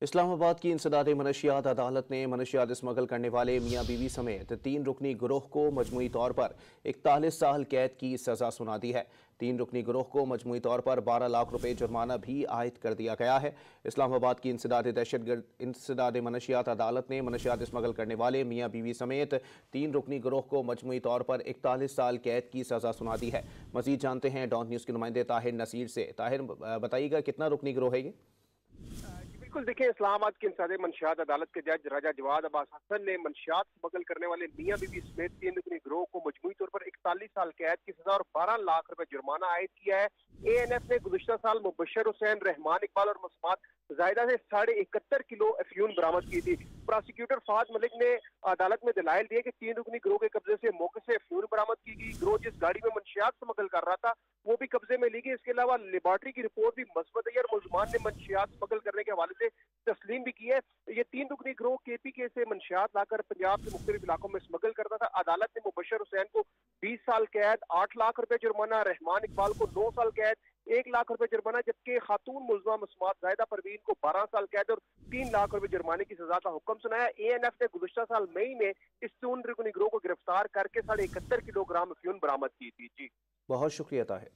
इस्लामाबाद की इंसदाद मनशियात अदालत ने मनशियात स्मगल करने वाले मियाँ बीवी समेत 3 रुकनी गिरोह को मजमूई तौर पर 41 साल कैद की सजा सुना दी है। 3 रुकनी गिरोह को मजमूई तौर पर 12 लाख रुपए जुर्माना भी आयद कर दिया गया है। इस्लामाबाद की इंसदाद मनशियात अदालत ने मनशियात स्मगल करने वाले मियाँ बीवी समेत 3 रुकनी गिरोह को मजमूई तौर पर 41 साल कैद की सजा सुना दी है। मजीद जानते हैं डॉन न्यूज़ के नुमाइंदे ताहिर नसीर से। ताहिर, बताइएगा कितना रुकनी गिरोह है ये? बिल्कुल, देखिए, इस्लामाबाद की इंसदाद मनशियात अदालत के जज राजा जवाद अब्बास हसन ने मनशियात स्मगल करने वाले मियाँ बीवी समेत 3 रुकनी गिरोह को मजमूई तौर पर 41 साल कैद की सजा और 12 लाख रुपए जुर्माना आयद किया है। ANF ने गुज़िश्ता साल मुबशर हुसैन, रहमान इकबाल और मसमात जायदा से 71.5 किलो अफयून बरामद की थी। प्रोसिक्यूटर फहद मलिक ने अदालत में दलाइल दिए कि 3 रुकनी गिरोह के कब्जे से मौके से अफयून बरामद की गई। गिरोह जिस गाड़ी में मनशियात स्मगल कर रहा था वो भी कब्जे में ली गई। इसके अलावा लेबॉर्ट्री की रिपोर्ट भी मस्बत है और मुल्जमान ने मनशियात स्मगल करने के हवाले से तस्लीम भी की है। ये 3 रुकनी गिरोह KPK से मनशियात लाकर पंजाब के मुख्तलिफ इलाकों में स्मगल करता था। अदालत ने मुबशर हुसैन को 20 साल कैद, 8 लाख रुपए जुर्माना, रहमान इकबाल को 9 साल कैद, 1 लाख रुपए जुर्माना, जबकि खातून मुलजमा मसमात जायदा परवीन को 12 साल कैद और 3 लाख रुपए जुर्माने की सजा का हुक्म सुनाया। ANF ने गुज़िश्ता साल मई में इस 3 रुकनी गिरोह को गिरफ्तार करके 71.5 किलोग्राम अफयून बरामद की थी। जी, बहुत शुक्रिया ताहिर।